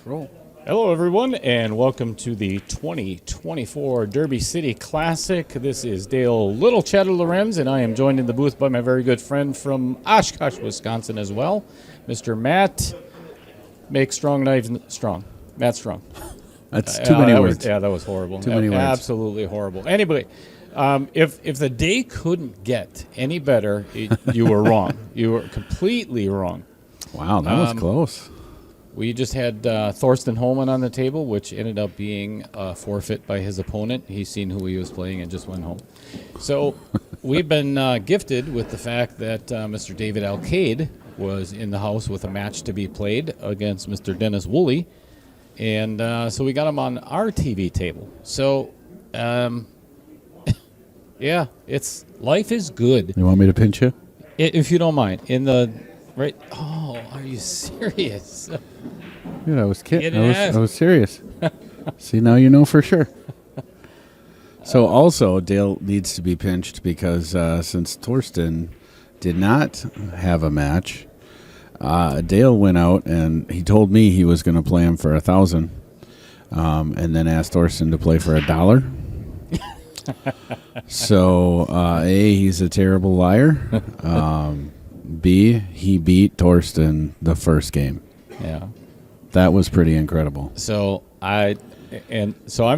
Roll. Hello, everyone, and welcome to the 2024 Derby City Classic. This is Dale Little Cheddar Lorenz, and I am joined in the booth by my very good friend from Oshkosh, Wisconsin as well, Mr. Matt. Make strong knives strong. Matt Strong. That's too many words. That was horrible. Too many words. Absolutely horrible. Anyway, if the day couldn't get any better, you were wrong. You were completely wrong. Wow, that was close. We just had Thorsten Holman on the table, which ended up being a forfeit by his opponent. He's seen who he was playing and just went home. So we've been gifted with the fact that Mr. David Alcaide was in the house with a match to be played against Mr. Dennis Woolley. And so we got him on our TV table. So, yeah, life is good. You want me to pinch you? If you don't mind. Oh, are you serious? Dude, I was kidding. I I was serious. See, now you know for sure. So also, Dale needs to be pinched because since Thorsten did not have a match, Dale went out and he told me he was going to play him for $1,000, and then asked Thorsten to play for $1. So, A, he's a terrible liar. B, he beat Thorsten the first game. Yeah. That was pretty incredible. So I'm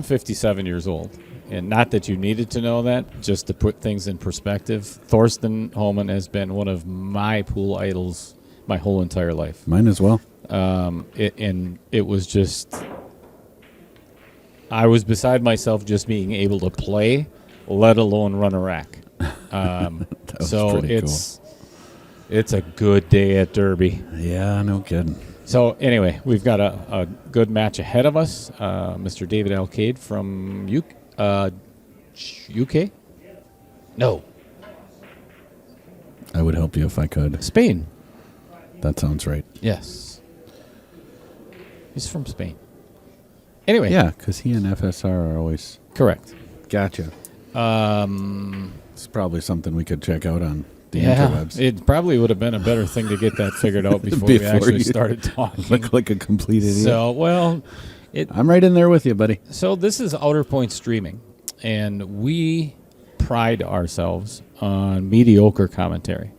57 years old, and not that you needed to know that, just to put things in perspective. Thorsten Holman has been one of my pool idols my whole entire life. Mine as well. It was just, I was beside myself just being able to play, let alone run a rack. So it's a good day at Derby. Yeah, no kidding. So anyway, we've got a good match ahead of us. Mr. David Alcaide from UK? No. I would help you if I could. Spain. That sounds right. Yes. He's from Spain. Anyway. Yeah, because he and FSR are always... Correct. Gotcha. It's probably something we could check out on the interwebs. It probably would have been a better thing to get that figured out before we actually started talking. Look like a complete idiot. So, well... I'm right in there with you, buddy. So this is Outer Point Streaming, and we pride ourselves on mediocre commentary.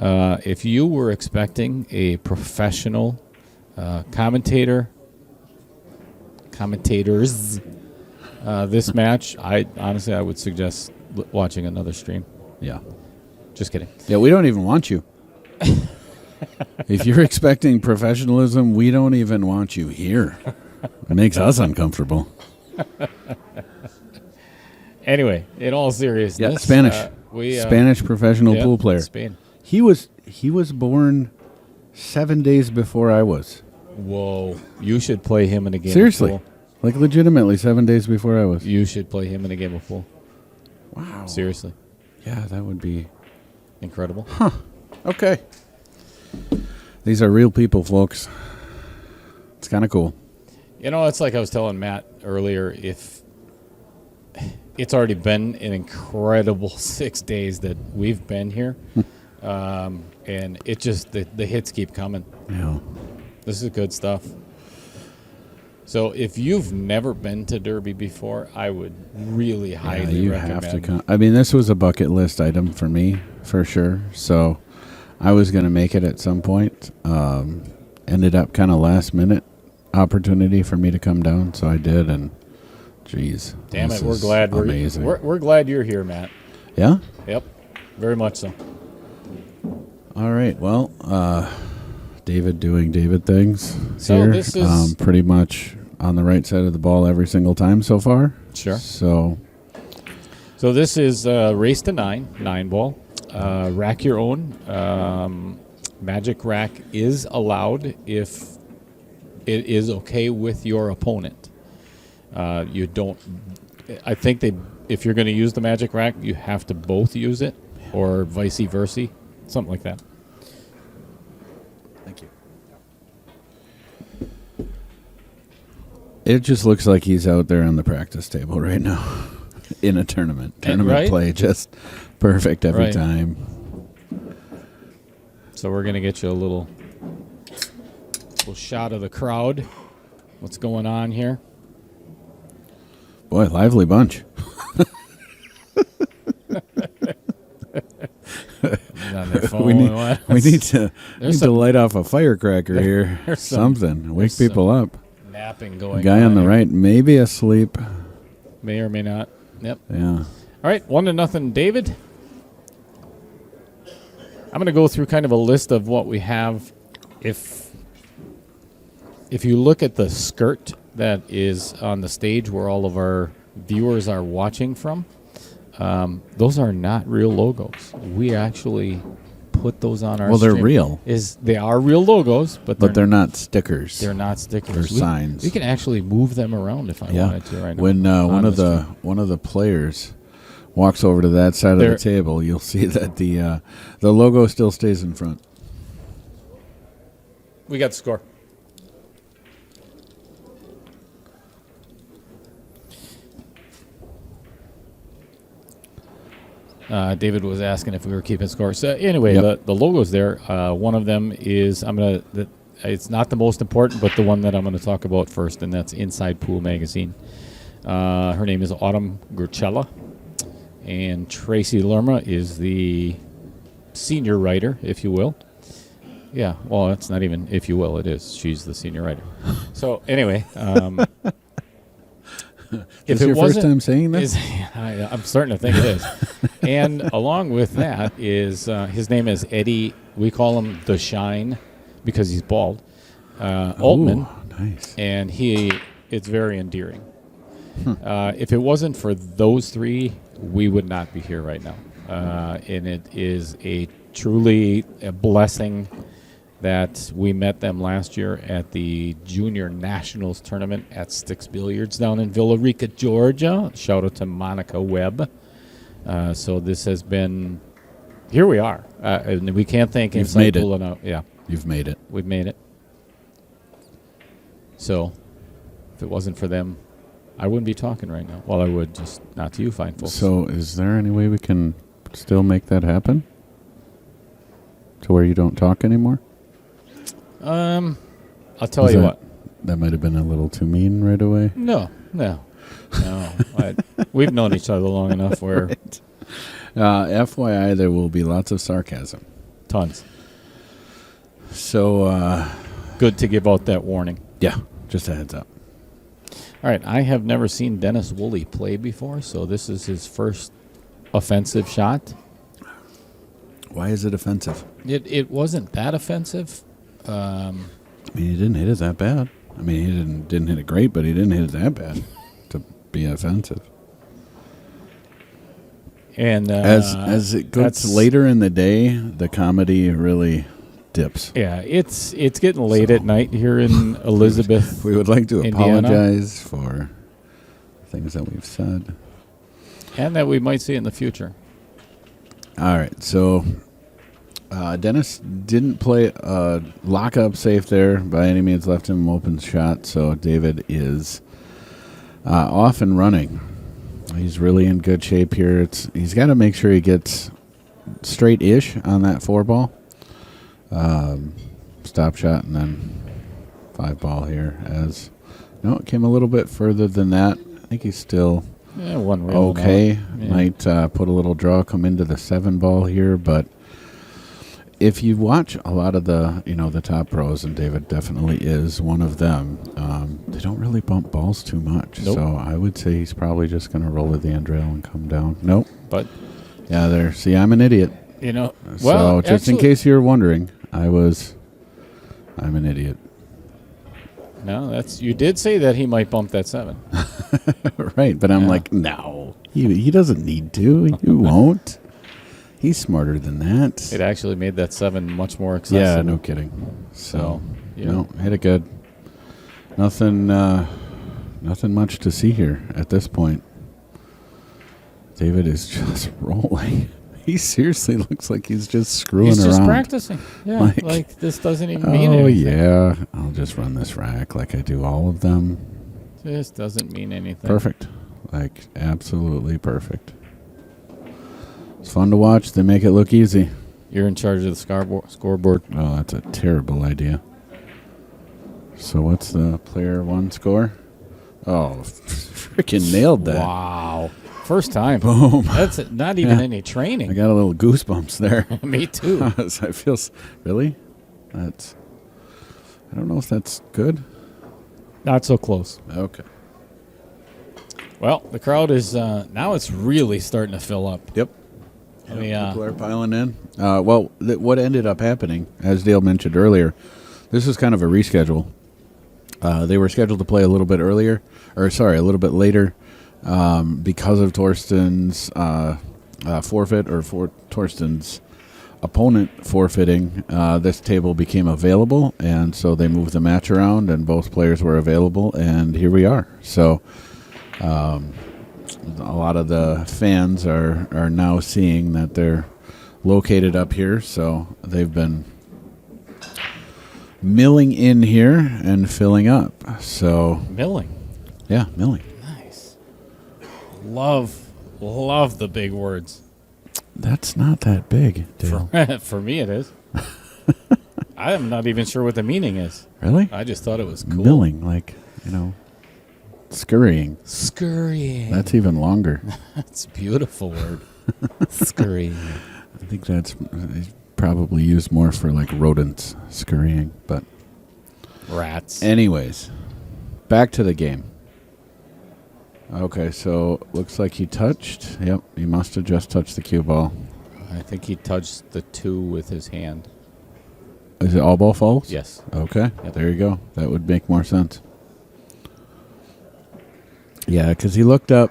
If you were expecting a professional commentators, this match, I would suggest watching another stream. Yeah. Just kidding. Yeah, we don't even want you. If you're expecting professionalism, we don't even want you here. It makes us uncomfortable. Anyway, in all seriousness. Yeah, Spanish. Spanish professional pool player. Spain. He was born 7 days before I was. Whoa. You should play him in a game Seriously. of pool. Like legitimately 7 days before I was. You should play him in a game of pool. Wow. Seriously. Yeah, that would be incredible. Huh. Okay. These are real people, folks. It's kind of cool. You know, it's like I was telling Matt earlier, if it's already been an incredible 6 days that we've been here, and it just, the hits keep coming. Yeah. This is good stuff. So if you've never been to Derby before, I would really highly recommend. Have to come. I mean, this was a bucket list item for me, for sure. So I was going to make it at some point. Ended up kind of last minute opportunity for me to come down, so I did, and geez, damn it, we're glad we're glad you're here, Matt. Yeah? Yep, very much so. All right, well, David doing David things so here. This is pretty much on the right side of the ball every single time so far. Sure. So this is race to 9 ball. Rack your own. Magic rack is allowed if it is okay with your opponent. You don't. I think if you're going to use the magic rack, you have to both use it, or vice versa, something like that. Thank you. It just looks like he's out there on the practice table right now in a tournament. Tournament play, just perfect every time. So we're going to get you a little shot of the crowd. what's going on here. Boy, lively bunch. On their phone. we need to light off a firecracker here. Something. Wake people up. Napping going on. The guy on the right may be asleep. May or may not. Yep. Yeah. All right, 1-0, David. I'm going to go through kind of a list of what we have. If you look at the skirt that is on the stage where all of our viewers are watching from, those are not real logos. We actually put those on our Well, they're stream. real. They are real logos, but they're not stickers. They're not stickers. They're signs. We can actually move them around if I wanted to right now. When one of the players walks over to that side of the table, you'll see that the logo still stays in front. We got the score. David was asking if we were keeping score. So anyway, the logo's there. One of them is it's not the most important, but the one that I'm going to talk about first, and that's Inside Pool Magazine. Her name is Autumn Gurchella, and Tracy Lerma is the senior writer, if you will. Yeah, well, it's not even if you will. It is. She's the senior writer. So anyway. Is this your first time saying this? I'm starting to think it is. And along with that is his name is Eddie. We call him The Shine because he's bald. Altman. Nice. And it's very endearing. If it wasn't for those three, we would not be here right now. And it is truly a blessing that we met them last year at the Junior Nationals tournament at Sticks Billiards down in Villa Rica, Georgia. Shout out to Monica Webb. So this has been, here we are. And we can't thank him for pulling out. Yeah. You've made it. We've made it. So if it wasn't for them, I wouldn't be talking right now. Well, I would, just not to you fine folks. So is there any way we can still make that happen? To where you don't talk anymore? I'll tell you what. That might have been a little too mean right away. No. We've known each other long enough where... Right. FYI, there will be lots of sarcasm. Tons. So... good to give out that warning. Yeah, just a heads up. All right, I have never seen Dennis Woolley play before, so this is his first offensive shot. Why is it offensive? It wasn't that offensive. I mean, he didn't hit it that bad. I mean, he didn't hit it great, but he didn't hit it that bad to be offensive. And as it goes later in the day, the comedy really dips. Yeah, it's getting late at night here in Elizabeth. We would like to Indiana. apologize for things that we've said. And that we might see in the future. All right, so Dennis didn't play a lock-up safe there by any means, left him open shot, so David is off and running. He's really in good shape here. He's got to make sure he gets straight-ish on that 4-ball. Stop shot and then 5-ball here. It came a little bit further than that. I think he's still... one real okay. Yeah. Might put a little draw, come into the 7-ball here, but if you watch a lot of the top pros, and David definitely is one of them, they don't really bump balls too much. Nope. So I would say he's probably just going to roll with the handrail and come down. Nope. But yeah, see, I'm an idiot. So just in case you're wondering, I'm an idiot. No, you did say that he might bump that 7. Right, but I'm like, no, he doesn't need to. He won't. He's smarter than that. It actually made that 7 much more accessible. Yeah, no kidding. So hit it good. Nothing much to see here at this point. David is just rolling. He seriously looks like he's just screwing around. He's just practicing. Yeah, like this doesn't even mean anything. Oh, yeah. I'll just run this rack like I do all of them. This doesn't mean anything. Perfect. Like, absolutely perfect. It's fun to watch. They make it look easy. You're in charge of the scoreboard. Oh, that's a terrible idea. So what's the player one score? Oh, freaking nailed that. Wow. First time. Boom. That's not even Yeah. any training. I got a little goosebumps there. Me too. I feel really. I don't know if that's good. Not so close. Okay. Well, the crowd is now it's really starting to fill up. Yep. People are piling in. What ended up happening, as Dale mentioned earlier, this is kind of a reschedule. They were scheduled to play a little bit earlier, a little bit later, because of Torsten's forfeit or for Torsten's opponent forfeiting. This table became available, and so they moved the match around, and both players were available, and here we are. So. A lot of the fans are now seeing that they're located up here, so they've been milling in here and filling up. So Milling. yeah, milling. Nice. Love the big words. That's not that big, Dale. For me it is. I'm not even sure what the meaning is. Really? I just thought it was cool. Milling, like, scurrying. Scurrying. That's even longer. That's a beautiful word. Scurrying. I think that's probably used more for like rodents scurrying, but Rats. anyways, back to the game. Okay, so looks like he touched. Yep, he must have just touched the cue ball. I think he touched the 2 with his hand. Is it all ball falls? Yes. Okay, Yep. there you go. That would make more sense. Yeah, because he looked up.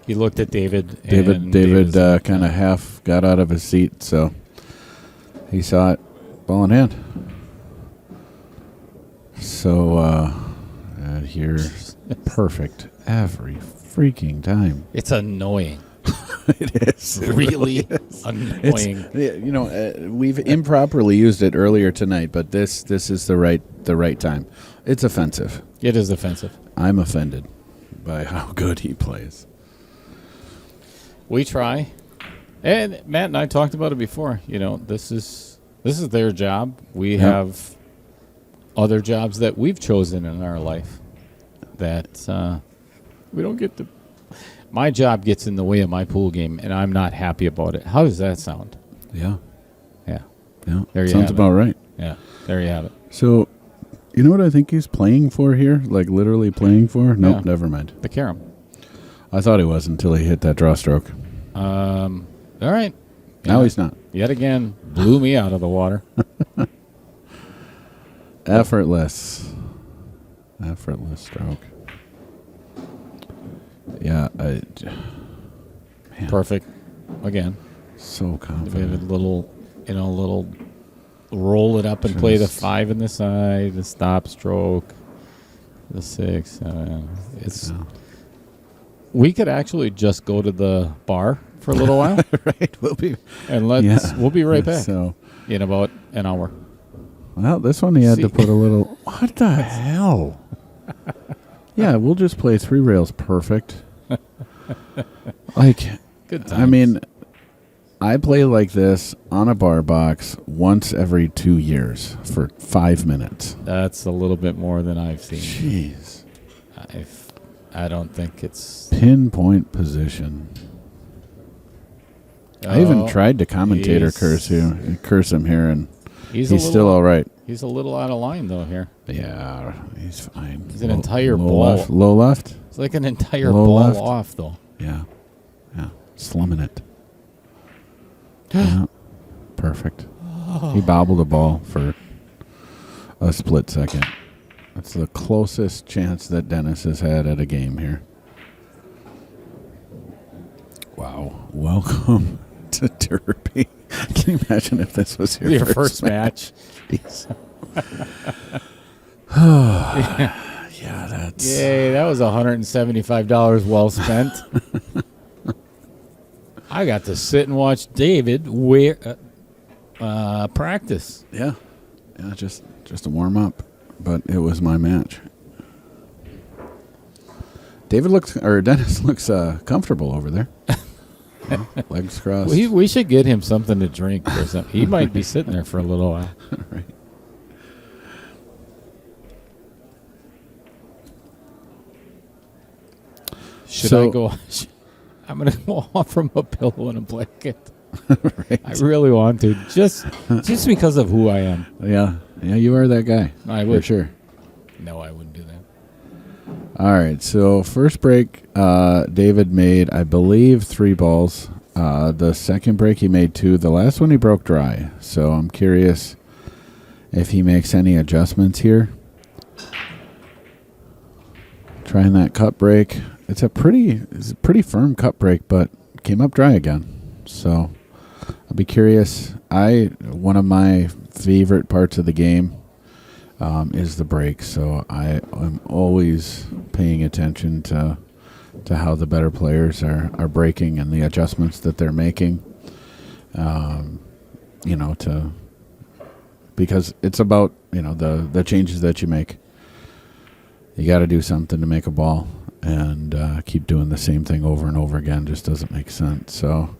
He looked at David. David kind of half got out of his seat, so he saw it, ball in hand. So here, perfect every freaking time. It's annoying. It is Really annoying. We've improperly used it earlier tonight, but this is the right time. It's offensive. It is offensive. I'm offended by how good he plays. We try, and Matt and I talked about it before. This is their job. We have other jobs that we've chosen in our life that we don't get to. My job gets in the way of my pool game, and I'm not happy about it. How does that sound? Yeah. Yeah. Yeah. There you Sounds have about right. Yeah. There you have it. So, you know what I think he's playing for here? Like literally playing for? Nope, Yeah. never mind. The carom. I thought he was until he hit that draw stroke. All right. Now Yeah. he's not. Yet again, blew me out of the water. Effortless stroke. Yeah, man, Perfect. Again. so We have a confident. little roll it up and play the 5 in the side, the stop stroke, the 6. It's Yeah. We could actually just go to the bar for a little while Right, we'll be and yeah. we'll be right back So, in about an hour. well, this one he had to See. put a little. What the hell? Yeah, we'll just play 3 rails perfect. Like, Good times. I mean, I play like this on a bar box once every 2 years for 5 minutes. That's a little bit more than I've seen. Jeez. I don't think it's. Pinpoint position. I even Oh, tried to commentator he's- curse him here, and He's, he's still all right. He's a little out of line though here. Yeah, he's fine. He's an entire low ball. Left, low left? It's like an entire Low ball left. off though. Yeah. Yeah. Slumming it. Yeah. Perfect. He bobbled the ball for a split second. That's the closest chance that Dennis has had at a game here. Wow. Welcome to Derby. Can you imagine if this was your First match. Jeez. Yeah, that's... Yay, that was $175 well spent. I got to sit and watch David practice. Yeah. Yeah, just a warm-up. But it was my match. Dennis looks comfortable over there. Legs crossed. We should get him something to drink or something. He might be sitting there for a little while. Right. Should I go? I'm going to go offer him a pillow and a blanket. Right. I really want to, just because of who I am. Yeah, you are that guy. I would. For sure. No, I wouldn't do that. All right, so first break, David made, I believe, 3 balls. The second break, he made 2. The last one, he broke dry. So I'm curious if he makes any adjustments here. Trying that cut break. It's a pretty firm cut break, but came up dry again. So I'll be curious. One of my favorite parts of the game is the break. So I am always paying attention to how the better players are breaking and the adjustments that they're making. Because it's about the changes that you make. You got to do something to make a ball, and keep doing the same thing over and over again just doesn't make sense. So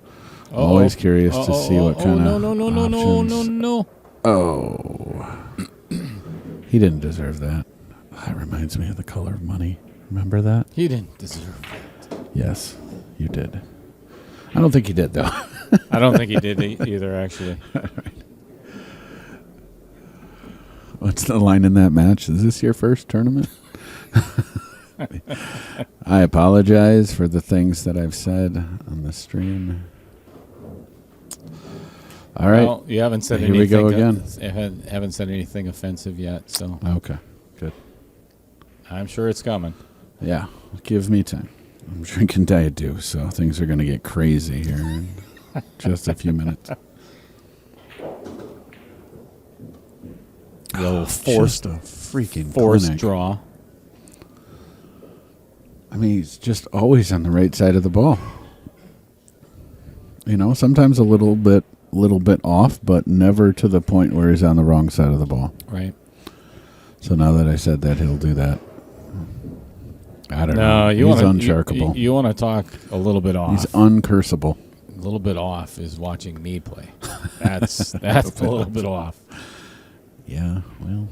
I'm always curious to see what kind of options. No. Oh, he didn't deserve that. That reminds me of The Color of Money. Remember that? He didn't deserve that. Yes, you did. I don't think he did, though. I don't think he did either, actually. What's the line in that match? Is this your first tournament? I apologize for the things that I've said on the stream. All right. Well, you haven't said Here anything. we go again. Haven't said anything offensive yet, so Okay, good. I'm sure it's coming. Yeah, give me time. I'm drinking Diet Dew, so things are going to get crazy here in just a few minutes. The Just a freaking forced clinic. draw. I mean, he's just always on the right side of the ball. Sometimes a little bit off, but never to the point where he's on the wrong side of the ball. Right. So now that I said that, he'll do that. I don't know. No, He's unsharkable. You want to talk a little bit off. He's uncursable. A little bit off is watching me play. That's a little bit off. Yeah, well.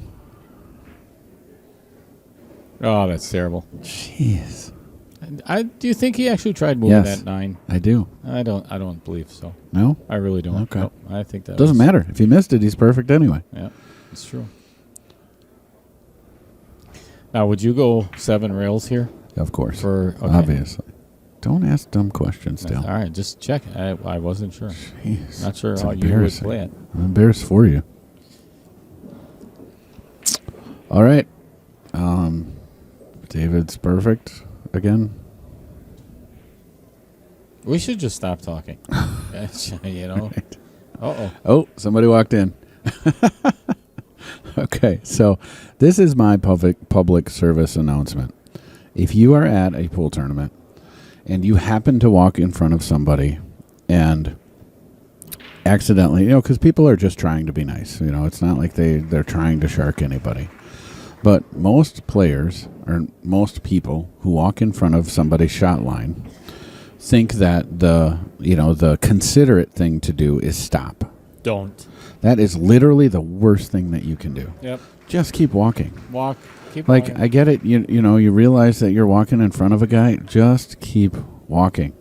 Oh, that's terrible. Jeez. Do you think he actually tried moving Yes, that 9? I do. I don't believe so. No? I really don't. Okay. Nope, I think that Doesn't matter. If he missed it, he's perfect anyway. Yeah, it's true. Now, would you go 7 rails here? Of course. Okay. Obviously. Don't ask dumb questions, Dale. All right, just check. I wasn't sure. Jeez, Not sure it's how you would embarrassing. play it. I'm embarrassed for you. All right. David's perfect again. We should just stop talking. Right. Uh-oh. Oh, somebody walked in. Okay, so this is my public service announcement. If you are at a pool tournament and you happen to walk in front of somebody and accidentally, because people are just trying to be nice. It's not like they're trying to shark anybody. But most players or most people who walk in front of somebody's shot line think that the considerate thing to do is stop. Don't. That is literally the worst thing that you can do. Yep. Just keep walking. Walk. Keep Like, walking. I get it. You realize that you're walking in front of a guy. Just keep walking.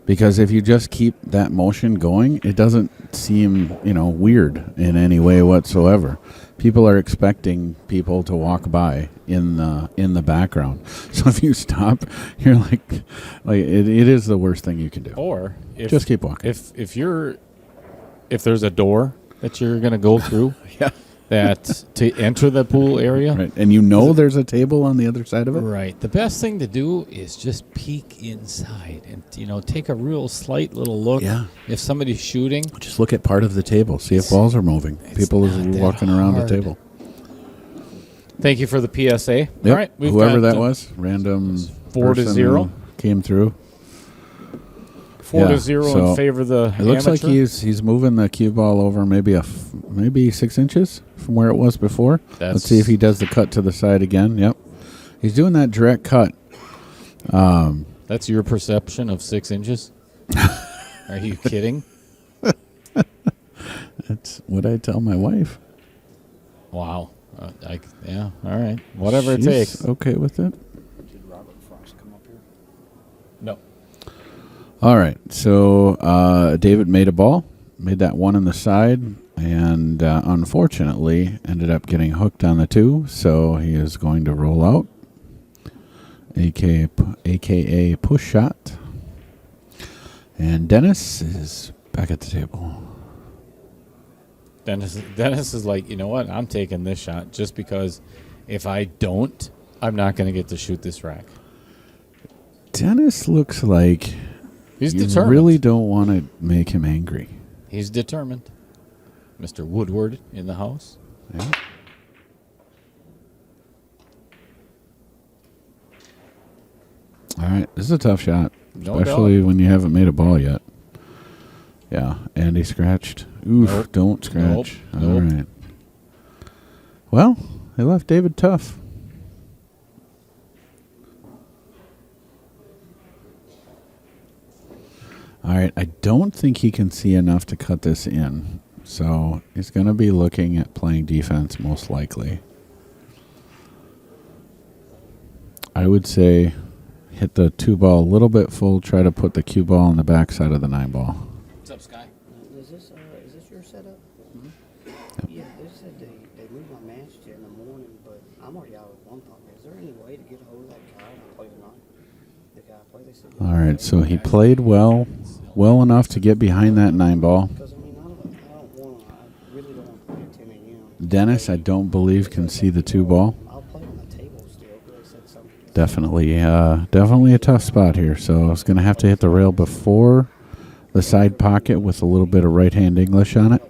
Because if you just keep that motion going, it doesn't seem, weird in any way whatsoever. People are expecting people to walk by in the background. So if you stop, you're like it is the worst thing you can do. Or just keep walking. If there's a door that you're going to go through, Yeah. that to enter the pool area, Right. And there's a table on the other side of it. right. The best thing to do is just peek inside and take a real slight little look. Yeah. If somebody's shooting, Just look at part of the table. See if balls are moving. People not are that walking around the hard. table. thank you for the PSA. Yep. All right, we've Whoever got, that was, random 4-0 came through. 4-0 so in favor of the It looks like amateur. he's moving the cue ball over maybe 6 inches from where it was before. Let's see if he does the cut to the side again. Yep, he's doing that direct cut. That's your perception of 6 inches? Are you kidding? That's what I tell my wife. Wow. Yeah. All right. Whatever She's it takes. okay with it. Did Robert Frost come up here? All right. So David made a ball, made that one on the side, and unfortunately ended up getting hooked on the 2. So he is going to roll out, aka push shot. And Dennis is back at the table. Dennis is like, you know what? I'm taking this shot just because if I don't, I'm not going to get to shoot this rack. Dennis looks like He's you determined. really don't want to make him angry. He's determined. Mr. Woodward in the house. Yeah. All right, this is a tough shot, No especially doubt. when you haven't made a ball yet. Yeah, and he scratched. Oof, Nope. don't scratch. Nope. All right. Well, they left David tough. All right, I don't think he can see enough to cut this in. So he's going to be looking at playing defense most likely. I would say hit the 2 ball a little bit full, try to put the cue ball on the backside of the 9 ball. What's up, Sky? Is this your setup? Yeah, they said they moved my match to in the morning, but I'm already out with 1 puck. Is there any way to get a hold of that guy and play tonight? The guy I play, they said. All right, so he played well enough to get behind that 9 ball. Because I mean, I really don't want to play at 10 a.m. Dennis, I don't believe, can see the 2 ball. I'll play on the table still, but they said something. Definitely a tough spot here. So I was going to have to hit the rail before the side pocket with a little bit of right-hand English on it.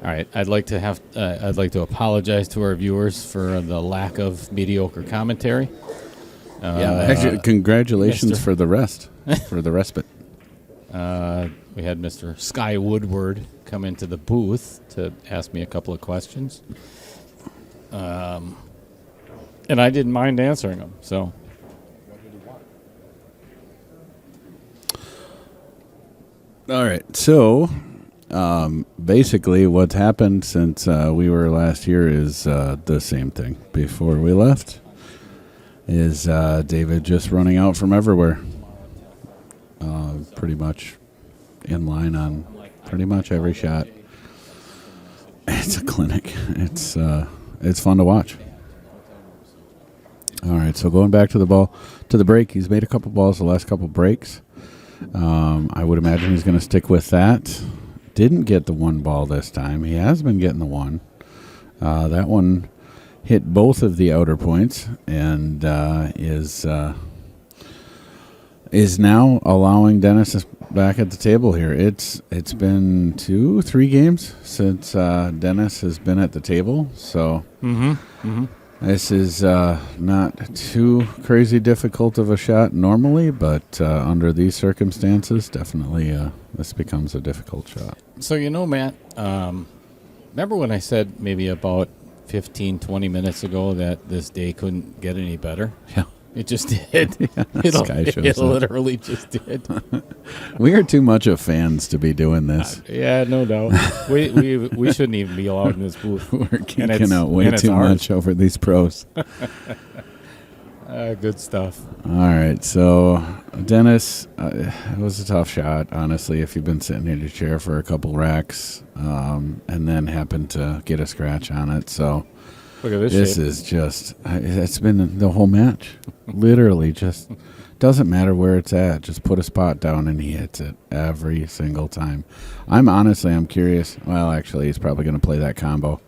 All right, I'd like to apologize to our viewers for the lack of mediocre commentary. Actually, congratulations Mr. for the rest, for the respite. We had Mr. Sky Woodward come into the booth to ask me a couple of questions, and I didn't mind answering them. So, All right, so basically, what's happened since we were last here is the same thing. Before we left, is David just running out from everywhere, pretty much in line on pretty much every shot. It's a clinic. It's fun to watch. All right, so going back to the break, he's made a couple balls the last couple breaks. I would imagine he's going to stick with that. Didn't get the one ball this time. He has been getting the one. That one hit both of the outer points and is now allowing Dennis back at the table here. It's been 2-3 games since Dennis has been at the table, so this is not too crazy difficult of a shot normally, but under these circumstances, definitely this becomes a difficult shot. so Matt, remember when I said maybe about 15, 20 minutes ago that this day couldn't get any better? Yeah. It just did. Sky shows It up. literally just did. We are too much of fans to be doing this. Yeah, no doubt. We shouldn't even be allowed in this booth. We're And geeking it's- out way and it's too ours. much over these pros. Good stuff. All right, so Dennis, it was a tough shot, honestly, if you've been sitting in your chair for a couple racks and then happened to get a scratch on it. So Look at this this shape. is just, it's been the whole match. Literally, just doesn't matter where it's at. Just put a spot down and he hits it every single time. I'm curious. Well, actually, he's probably going to play that combo.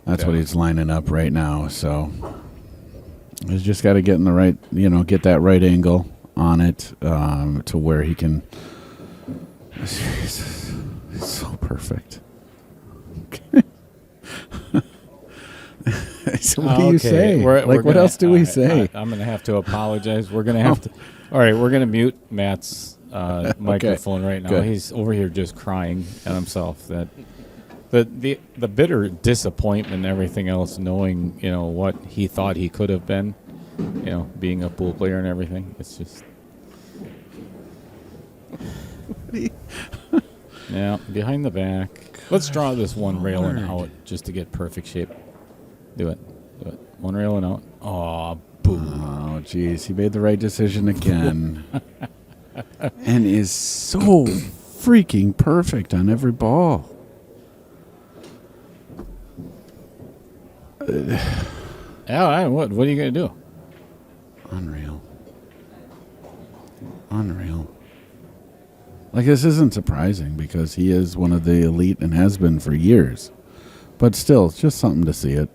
That's what he's lining up right now, so he's just got to get in the right, get that right angle on it to where he can. It's so perfect. So what do you say? What else do we say? I'm going to have to apologize. We're going to have to. All right, we're going to mute Matt's microphone right now. Good. He's over here just crying at himself. That the bitter disappointment and everything else, knowing what he thought he could have been, being a pool player and everything. It's just. Yeah, behind the back. Let's draw this one rail and out just to get perfect shape. Do it. One rail and out. Aw, boom. Oh, geez. He made the right decision again. And is so freaking perfect on every ball. Yeah, what are you going to do? Unreal. Like, this isn't surprising because he is one of the elite and has been for years. But still, it's just something to see it.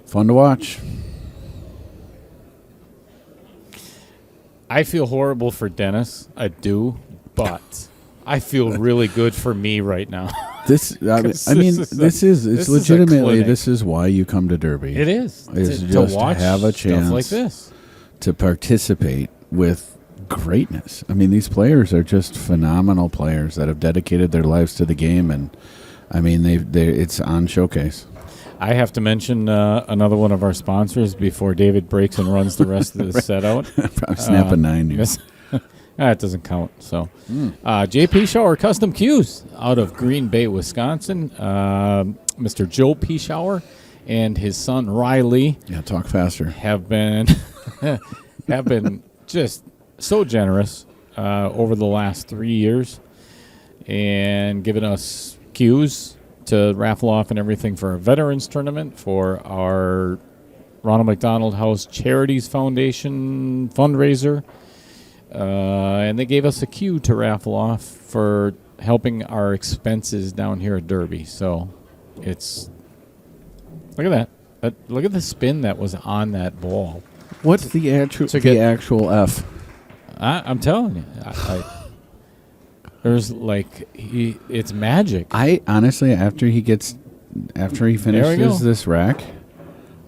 Fun to watch. I feel horrible for Dennis. I do, but I feel really good for me right now. It's this is a legitimately, clinic. this is why you come to Derby. It is. Is to just watch to have a stuff chance like this. to participate with greatness. I mean, these players are just phenomenal players that have dedicated their lives to the game, and I mean, it's on showcase. I have to mention another one of our sponsors before David breaks and runs the rest of the set out. Probably snap a 9 here. That doesn't count. So, JP Pechauer Custom Cues out of Green Bay, Wisconsin. Mr. Joe Pechauer and his son Riley Yeah, talk faster. have been just so generous over the last 3 years and given us cues to raffle off and everything for a veterans tournament, for our Ronald McDonald House Charities Foundation fundraiser. And they gave us a cue to raffle off for helping our expenses down here at Derby. So it's, look at that. Look at the spin that was on that ball. What's the actual to get- actual F? I'm telling you. There's like it's magic. I honestly, after he finishes this rack,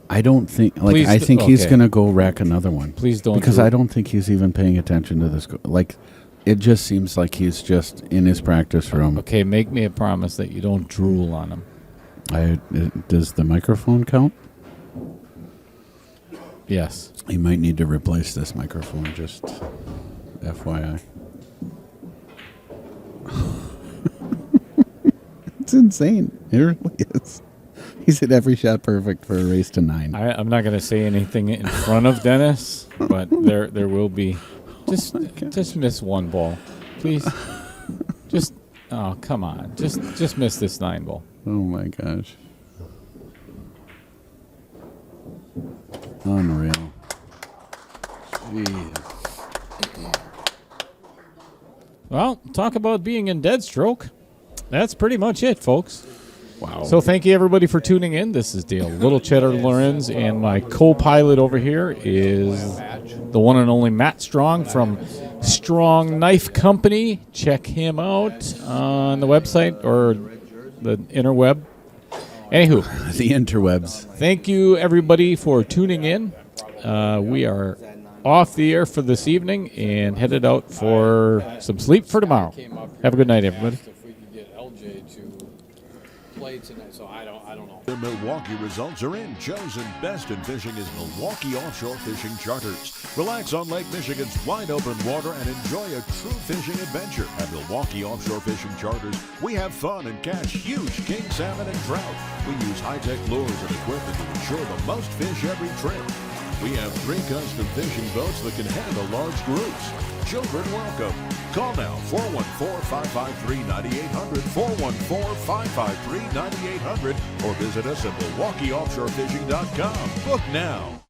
I don't think I think he's gonna go rack another one. Please don't, because I don't think he's even paying attention to this. Like, it just seems like he's just in his practice room. Okay, make me a promise that you don't drool on him. Does the microphone count? Yes. You might need to replace this microphone. Just FYI. It's insane. It really is. He's hit every shot perfect for a race to 9. I'm not going to say anything in front of Dennis, but there will be. Just miss one ball, please. Oh, come on. Just miss this 9 ball. Oh my gosh. Unreal. Jeez. Well, talk about being in dead stroke. That's pretty much it, folks. Wow. So thank you, everybody, for tuning in. This is Dale Little Cheddar Lorenz, and my co-pilot over here is the one and only Matt Strong from Strong Knife Company. Check him out on the website or the interweb. Anywho, The interwebs. thank you, everybody, for tuning in. We are off the air for this evening and headed out for some sleep for tomorrow. Have a good night, everybody. If we could get LJ to play tonight, so I don't know. The Milwaukee results are in. Chosen best in fishing is Milwaukee Offshore Fishing Charters. Relax on Lake Michigan's wide open water and enjoy a true fishing adventure. At Milwaukee Offshore Fishing Charters, we have fun and catch huge king salmon and trout. We use high-tech lures and equipment to ensure the most fish every trip. We have 3 custom fishing boats that can handle large groups. Children welcome. Call now, 414-553-9800, 414-553-9800, or visit us at MilwaukeeOffshoreFishing.com. Book now.